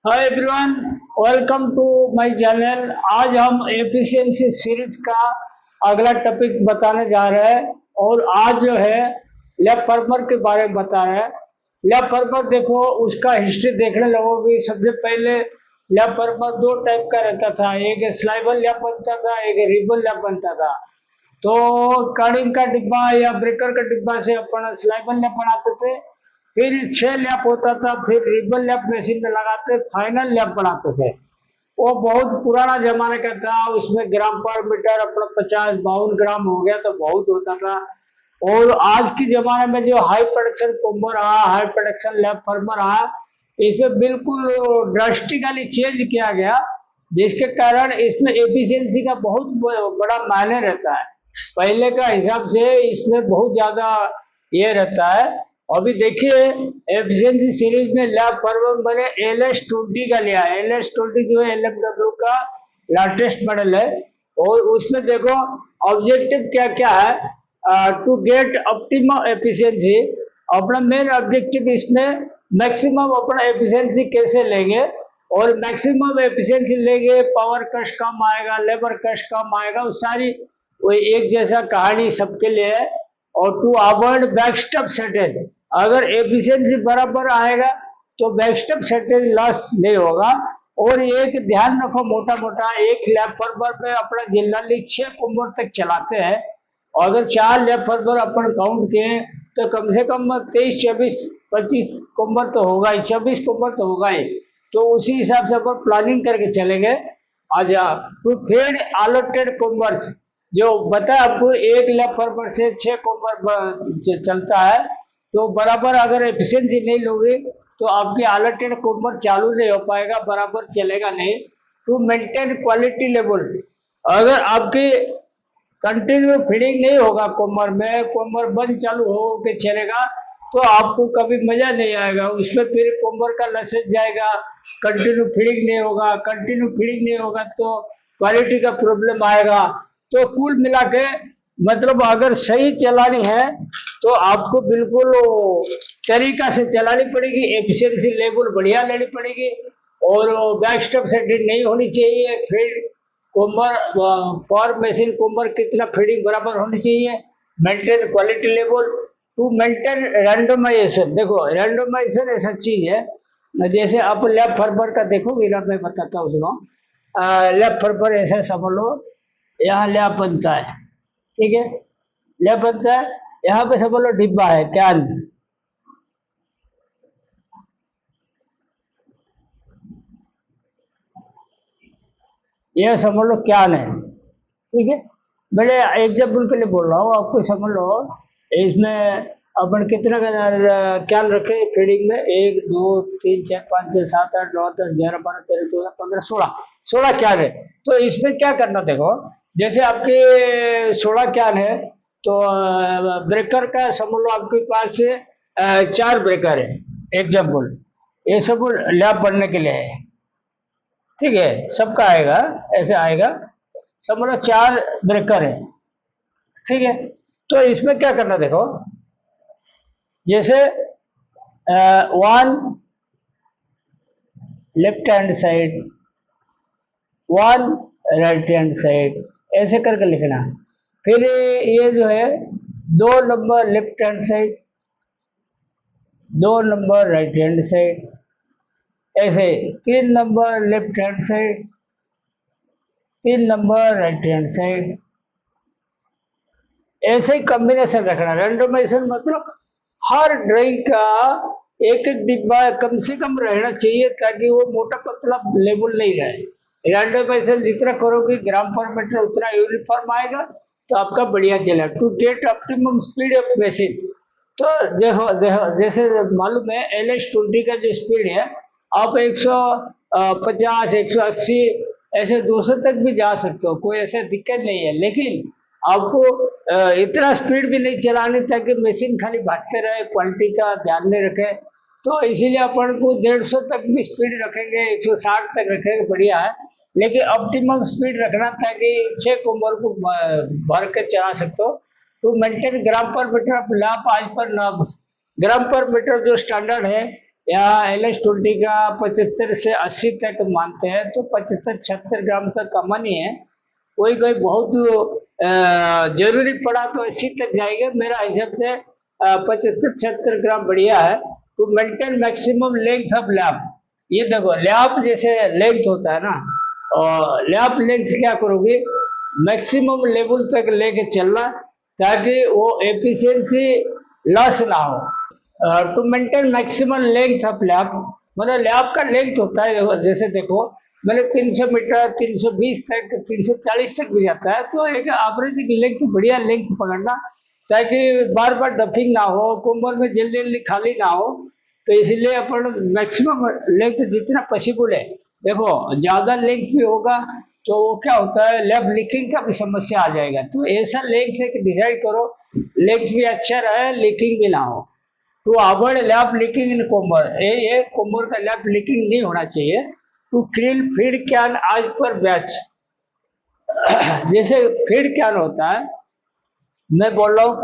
Hi everyone, welcome to my channel. आज हम efficiency series का अगला टॉपिक बताने जा रहे हैं और आज जो है लैब फर्मर के बारे में बता रहे हैं। लैब फर्मर देखो, उसका हिस्ट्री देखने लगोगे। सबसे पहले लैब फर्मर दो टाइप का रहता था, एक स्लाइबल लैब बनता था, एक रिबन लैब बनता था। तो कार्डिंग का डिब्बा या ब्रेकर का डिब्बा से अपन स्लाइबल लैब बनाते थे, फिर 6 लैप होता था, फिर रिबन लैप मशीन में लगाते, फाइनल लैप बनाते थे। वो बहुत पुराना जमाने का था। उसमें ग्राम पर मीटर अपना 50-52 ग्राम हो गया तो बहुत होता था। और आज के जमाने में जो हाई प्रोडक्शन कॉम्बर आया, हाई प्रोडक्शन लैप फार्मर आया, इसमें बिल्कुल ड्रास्टिकली चेंज किया गया, जिसके कारण इसमें एफिशिएंसी का बहुत बड़ा मायने रहता है। पहले का हिसाब से इसमें बहुत ज्यादा ये रहता है। अभी देखिए, एफिशिएंसी सीरीज में लैब फर्मर मैंने LS20 का लिया है। LS20 जो है LMW का लेटेस्ट मॉडल है। और उसमें देखो ऑब्जेक्टिव क्या क्या है, टू गेट ऑप्टिमम एफिशिएंसी। अपना मेन ऑब्जेक्टिव इसमें मैक्सिमम अपना एफिशिएंसी कैसे लेंगे, और मैक्सिमम एफिशिएंसी लेंगे, पावर कस्ट कम आएगा, लेबर कस्ट कम आएगा, वो सारी वो एक जैसा कहानी सबके लिए है। और टू अवॉइड बैकस्टॉप सेटल, अगर एफिशिएंसी बराबर आएगा तो बैकस्टॉप सेटल लॉस नहीं होगा। और एक ध्यान रखो, मोटा मोटा एक लैब फर्मर में अपना जनरली 6 कुंबर तक चलाते हैं। और अगर 4 लैब फर्मर अपन काउंट किए तो कम से कम 23, 24, 25 कुंबर तो होगा ही, 24 कुंबर तो होगा ही। तो उसी हिसाब से अपन प्लानिंग करके चलेंगे। अच्छा, टू फीड अलॉटेड कुंबर्स, जो बता आपको एक लैब फर्मर से 6 कुंबर चलता है, तो बराबर अगर एफिशिएंसी नहीं लोगे तो आपकी अलॉटेड कुंबर चालू नहीं हो पाएगा, बराबर चलेगा नहीं। टू मेंटेन क्वालिटी लेवल, अगर आपकी कंटिन्यू फीडिंग नहीं होगा कुंबर में, कुंबर बंद चालू हो के चलेगा तो आपको कभी मजा नहीं आएगा उसमें। फिर कुंबर का लसेज जाएगा, कंटिन्यू फीडिंग नहीं होगा, कंटिन्यू फीडिंग नहीं होगा तो क्वालिटी का प्रॉब्लम आएगा। तो कुल मिला के मतलब अगर सही चलानी है तो आपको बिल्कुल तरीका से चलानी पड़ेगी, एफिशिएंसी लेवल बढ़िया लेनी पड़ेगी, और बैकस्टॉप सेटिंग नहीं होनी चाहिए। फीड कुंबर पर मशीन कुंबर कितना फीडिंग बराबर होनी चाहिए। Maintain quality level, to maintain randomization. देखो रैंडमाइजेशन ऐसा चीज है, जैसे आप लैब फर्मर का देखोगे ना, मैं बताता हूँ सुनो। लैब फर्मर ऐसा समझ लो, यहाँ लैब बनता है, ठीक है, लैब बनता है, यहाँ पे समझ लो डिब्बा है, कैन, ये समझ लो कैन है, ठीक है। मैंने एग्जाम्पल के लिए बोल रहा हूँ, आपको समझ लो इसमें अपन कितना कैन रखे फीडिंग में, 1 2 3 4 5 6 7 8 9 10 11 12 13 14 15 16 कैन है। तो इसमें क्या करना, देखो जैसे आपके 16 कैन है तो ब्रेकर का समझ लो आपके पास 4 ब्रेकर है, एग्जाम्पल, ये सब लैब बनने के लिए है, ठीक है, सबका आएगा, ऐसे आएगा, समझ लो 4 ब्रेकर है, ठीक है। तो इसमें क्या करना, देखो जैसे 1 left hand side, 1 right hand side, ऐसे करके लिखना। फिर ये जो है 2 number left hand side, 2 number right hand side, ऐसे 3 number left hand side, 3 number right hand side, ऐसे ही कॉम्बिनेशन रखना। रैंडमाइजेशन मतलब हर ड्राइंग का एक एक डिब्बा कम से कम रहना चाहिए, ताकि वो मोटा पतला लेवल नहीं रहे। रैंडमाइजेशन जितना करोगे ग्राम पर मीटर उतना यूनिफॉर्म आएगा, तो आपका बढ़िया चलेगा। To get optimum speed of machine, तो जैसे मालूम है LS20 का जो स्पीड है, आप 150 180 ऐसे 200 तक भी जा सकते हो, कोई ऐसा दिक्कत नहीं है। लेकिन आपको इतना स्पीड भी नहीं चलानी ताकि मशीन खाली भागते रहे, क्वालिटी का ध्यान नहीं रखे। तो इसीलिए अपन को 150 तक भी स्पीड रखेंगे, 160 तक रखेंगे, बढ़िया है। लेकिन ऑप्टिमम स्पीड रखना ताकि 6 कुंबर को भर के चला सकते हो। टू मेंटेन ग्राम पर मीटर, लाभ आज पर लाभ, ग्राम पर मीटर जो स्टैंडर्ड है यहाँ LH20 का 75 से 80 तक मानते हैं, तो 75-76 ग्राम तक कॉमन ही है। कोई कोई बहुत जरूरी पड़ा तो 80 तक जाएगा। मेरा हिसाब से 75-76 ग्राम बढ़िया है। To maintain maximum length of lap, ये देखो लैप जैसे लेंथ होता है ना, और लैप लेंथ क्या करोगे, मैक्सिमम लेवल तक लेके चलना, ताकि वो एफिशिएंसी लॉस ना हो। To maintain maximum length of lap, मतलब लैप का लेंथ होता है, जैसे देखो मैंने 300 मीटर, 320 तक, 340 तक भी जाता है, तो एक एवरेज लेंथ, बढ़िया लेंथ पकड़ना, ताकि बार बार डफिंग ना हो, कुंबर में जल्दी जल्दी खाली ना हो। तो इसलिए अपन मैक्सिमम लेंथ जितना पॉसिबल है, देखो ज्यादा लेंथ भी होगा तो वो क्या होता है, लेब लीकिंग का भी समस्या आ जाएगा। तो ऐसा लेंथ है कि डिसाइड करो लेंथ भी अच्छा रहे, लीकिंग भी ना हो। टू अवॉइड लैप लीकिंग इन कोमर, ये कोमर का लैप लीकिंग नहीं होना चाहिए। टू क्लीन फीड कैन आज पर बैच, जैसे फीड कैन होता है, मैं बोल रहा हूँ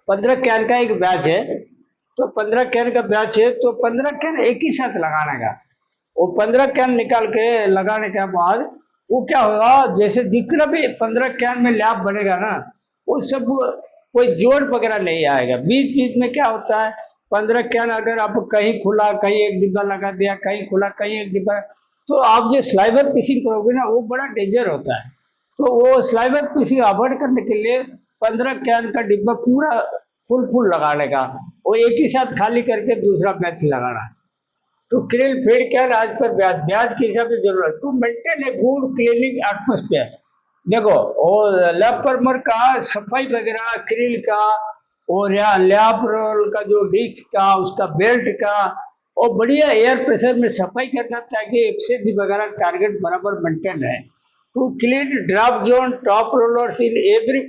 15 कैन का एक बैच है, तो 15 कैन का बैच है, तो 15 कैन एक ही साथ लगाने का। वो 15 कैन निकाल के लगाने के बाद वो क्या होगा, जैसे जितना भी 15 कैन में लैप बनेगा ना, वो सब कोई जोड़ वगैरह नहीं आएगा। बीच बीच में क्या होता है, 15 कैन अगर आप कहीं खुला, कहीं एक डिब्बा लगा दिया, कहीं खुला, कहीं एक डिब्बा, तो आप जो स्लाइवर फिशिंग करोगे ना, वो बड़ा डेंजर होता है। तो वो स्लाइवर फिशिंग अवॉइड करने के लिए 15 कैन का डिब्बा पूरा फुल लगाने का, वो एक ही साथ खाली करके दूसरा बैच लगाना। टू क्लीन फीड कैन आज पर ब्याज, ब्याज के हिसाब से जरूरत। To maintain a good cleaning atmosphere, देखो और लैब परमर का सफाई वगैरह, क्रिल का और या लैब रोल का जो डिस्क का, उसका बेल्ट का, और बढ़िया एयर प्रेशर में सफाई करना, ताकि एफिशिएंसी वगैरह टारगेट बराबर मेंटेन रहे। To clean drop zone top rollers in every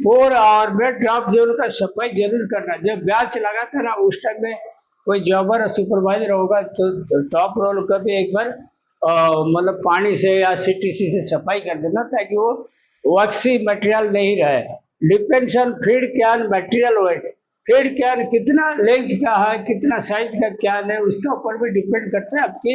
4 hour में ड्रॉप जोन का सफाई जरूर करना। जब बैच लगाता ना, उस टाइम में कोई जॉबर और सुपरवाइजर होगा तो टॉप रोल का भी एक बार मतलब पानी से या CTC से सफाई कर देना, ताकि वो वक्सी मटेरियल नहीं रहे। Depends on feed can material weight, feed can कितना लेंथ का है, कितना साइज का कैन है, उसके ऊपर भी डिपेंड करता है आपकी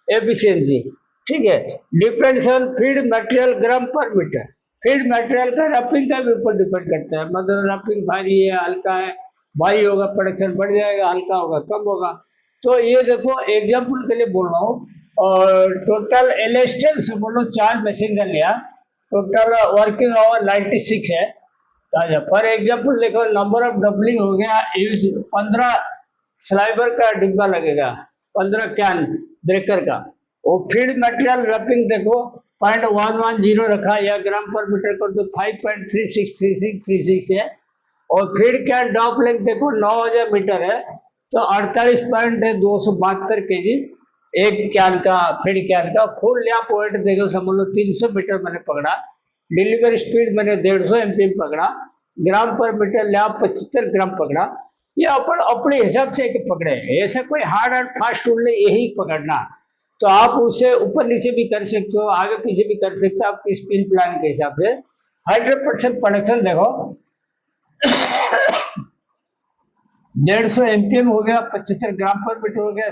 एफिशिएंसी। ठीक है, डिपेंड्स ऑन फीड मटेरियल ग्राम पर मीटर, फीड मटेरियल का रैपिंग का भी ऊपर डिपेंड करता है, मतलब रैपिंग भारी है, हल्का है, भारी होगा प्रोडक्शन बढ़ जाएगा, हल्का होगा कम होगा। तो ये देखो एग्जाम्पल के लिए बोल रहा हूँ। और टोटल एलेस्टेल से बोलो 4 मशीन का लिया, टोटल वर्किंग आवर 96 है। फॉर एग्जाम्पल देखो, नंबर ऑफ डबलिंग हो गया, यूज 15 स्लाइबर का डिब्बा लगेगा, 15 कैन ब्रेकर का। वो फीड मटेरियल रैपिंग देखो 0.110 रखा, या ग्राम पर मीटर कर तो 5.363636 है। और फीड कैन डॉप लेंथ देखो 9000 मीटर है, तो 48.272 kg एक कैन का, फीड कैन का। फुल लैप वेट देखो समझ लो 300 मीटर मैंने पकड़ा, डिलीवरी स्पीड मैंने 150 MPM पकड़ा, ग्राम पर मीटर लैप 75 ग्राम पकड़ा। ये अपन अपने हिसाब से एक पकड़े, ऐसा कोई हार्ड एंड फास्ट रूल नहीं, यही पकड़ना। तो आप उसे ऊपर नीचे भी कर सकते हो, आगे पीछे भी कर सकते हो, आपकी स्पिन प्लान के हिसाब से। 100% प्रोडक्शन देखो 150 MPM हो गया, 75 ग्राम पर मीटर हो गया,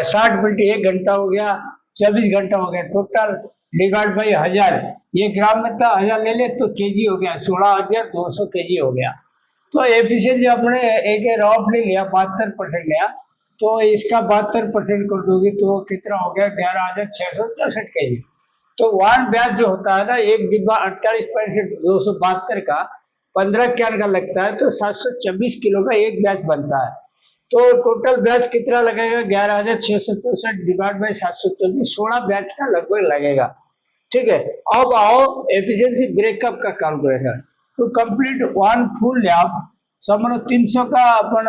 60 मिनट 1 घंटा हो गया, 24 घंटा हो गया, टोटल डिवाइड बाई 1000, ये ग्राम में था, 1000 ले ले तो केजी हो गया, 16,200 केजी हो गया। तो एफिशिएंसी अपने एक रॉफ ले लिया, 72% लिया, तो इसका 72% कर दोगे तो कितना हो गया, 11,664 केजी। तो वन बैच जो होता है ना, एक डिब्बा 48.272 का 15 कैन का लगता है, तो 724 किलो का एक बैच बनता है। तो टोटल बैच कितना लगेगा, 11,664 डिवाइड बाई 724, 16 बैच का लगभग लगेगा। ठीक है, अब आओ एफिशिएंसी ब्रेकअप का calculation. To complete one full lap, समझो 300 का अपन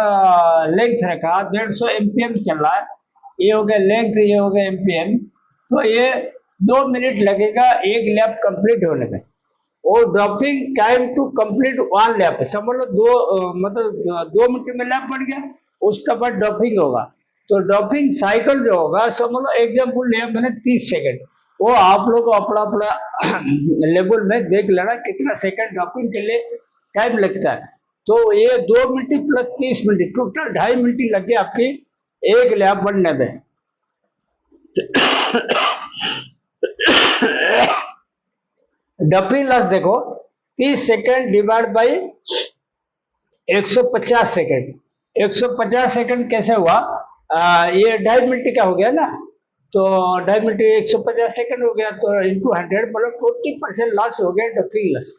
लेंथ रखा, 150 MPM चल रहा है, ये हो गया लेंथ, ये हो गया MPM, तो ये 2 मिनट लगेगा एक लैप कंप्लीट होने में। और dropping time to complete one lap, समझ लो मतलब 2 मिनट में लैप बन गया, उसके बाद ड्रॉपिंग होगा। तो ड्रॉपिंग साइकिल जो होगा, समझ लो एग्जाम्पल लिया मैंने 30 सेकेंड, वो आप लोग अपना अपना लेवल में देख लेना कितना सेकंड ड्रॉपिंग के लिए टाइम लगता है। तो ये 2 minute plus 30 minute, total 2.5 minute लग गए आपकी एक लैप बनने में। डफी लॉस देखो 30 second divide by 150 second. 150 second कैसे हुआ? ये 2.5 मिनट का हो गया ना, तो 2.5 मिनट 150 सेकेंड हो गया, तो इंटू 100 मतलब 20% लॉस हो गया डफिंग लॉस।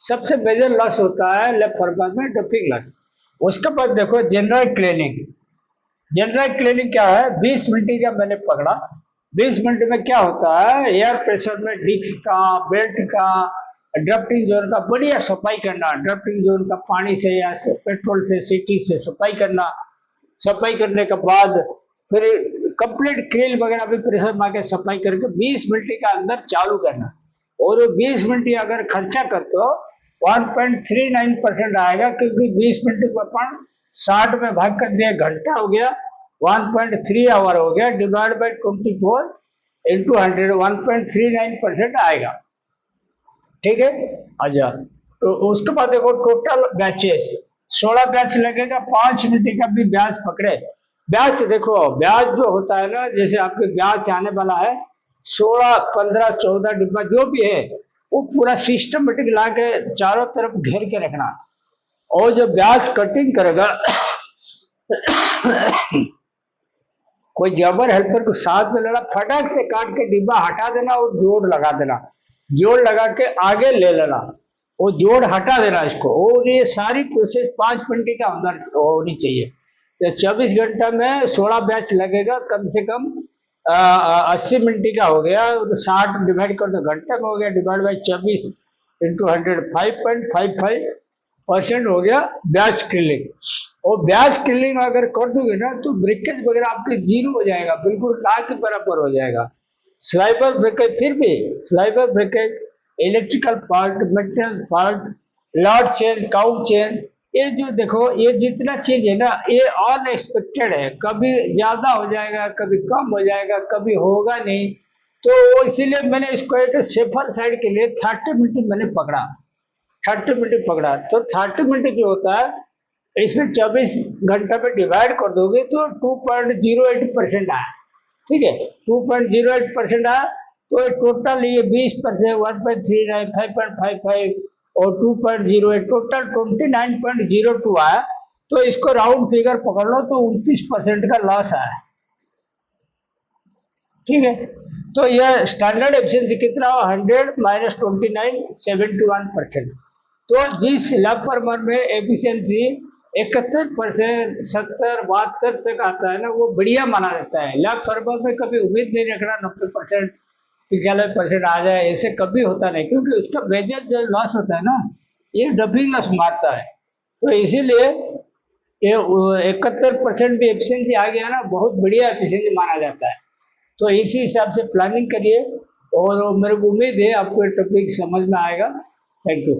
सबसे मेजर लॉस होता है लेफ्ट फॉरवर्ड में डफिंग लॉस। उसके बाद देखो जनरल क्लीनिंग। जनरल क्लीनिंग क्या है? 20 मिनट का मैंने पकड़ा। 20 मिनट में क्या होता है? एयर प्रेशर में डिस्क का, बेल्ट का, ड्राफ्टिंग जोन का बढ़िया सफाई करना। ड्राफ्टिंग जोन का पानी से या से पेट्रोल से, सीटी से सफाई करना। सफाई करने के बाद फिर कंप्लीट क्रील वगैरह भी प्रेशर मार के सफाई करके 20 मिनट का अंदर चालू करना। और 20 मिनट अगर खर्चा करते हो 1.39% आएगा, क्योंकि 20 मिनट को अपन 60 में भाग कर दिया, घंटा हो गया, 1.3 आवर हो गया, डिवाइड बाई 24 इंटू 100, 1.39% आएगा। ठीक है। अच्छा, तो उसके बाद देखो टोटल बैचेस 16 बैच लगेगा। 5 मिनट का भी ब्याज पकड़े। ब्याज देखो, ब्याज जो होता है ना, जैसे आपके ब्याज आने वाला है 16, 15, 14 डिब्बा जो भी है, वो पूरा सिस्टमेटिक ला के चारों तरफ घेर के रखना। और जो ब्याज कटिंग करेगा कोई जबर हेल्पर को साथ में लेना, फटाक से काट के डिब्बा हटा देना और जोड़ लगा देना। जोड़ लगा के आगे ले लेना, वो जोड़ हटा देना इसको। और ये सारी प्रोसेस 5 मिनट का अंदर होनी चाहिए। 24 घंटा में 16 बैच लगेगा, कम से कम 80 मिनट का हो गया, तो 60 डिवाइड कर दो, घंटे में हो गया, डिवाइड बाई 24 इंटू 100, 5.55% हो गया ब्याज क्लिलिंग। और ब्याज क्लिलिंग अगर कर दोगे ना, तो ब्रेकेज वगैरह आपके जीरो हो जाएगा, बिल्कुल ना के बराबर हो जाएगा। स्लाइबर ब्रेकेज, फिर भी sliver breakage, electrical fault, maintenance fault, lot change, count change, ये जो देखो ये जितना चीज है ना, ये अनएक्सपेक्टेड है। कभी ज्यादा हो जाएगा, कभी कम हो जाएगा, कभी होगा नहीं। तो इसीलिए मैंने इसको एक सेफर साइड के लिए 30 मिनट मैंने पकड़ा। 30 मिनट पकड़ा, तो 30 मिनट जो होता है इसमें 24 घंटा पे डिवाइड कर दोगे तो 2.08% आया। ठीक है, 2.08% आया। तो टोटल ये 20%, 1.39, 5.55 और 2.08, टोटल 29.02 आया। तो इसको राउंड फिगर पकड़ लो तो 29% का लॉस आया। ठीक है, तो यह स्टैंडर्ड एफिशिएंसी कितना? 100 माइनस 29, 71%। तो जिस लैब पर में एफिशिएंसी 71%, 70, 72 तक आता है ना, वो बढ़िया माना जाता है। लैब पर में कभी उम्मीद नहीं रखना 90%, 95% आ जाए, ऐसे कभी होता नहीं, क्योंकि उसका मेजर जो लॉस होता है ना, ये डबिंग लॉस मारता है। तो इसीलिए ये 71% भी एफिशिएंसी आ गया ना, बहुत बढ़िया एफिशिएंसी माना जाता है। तो इसी हिसाब से प्लानिंग करिए, और मेरे को उम्मीद है आपको ये टॉपिक समझ में आएगा। Thank you.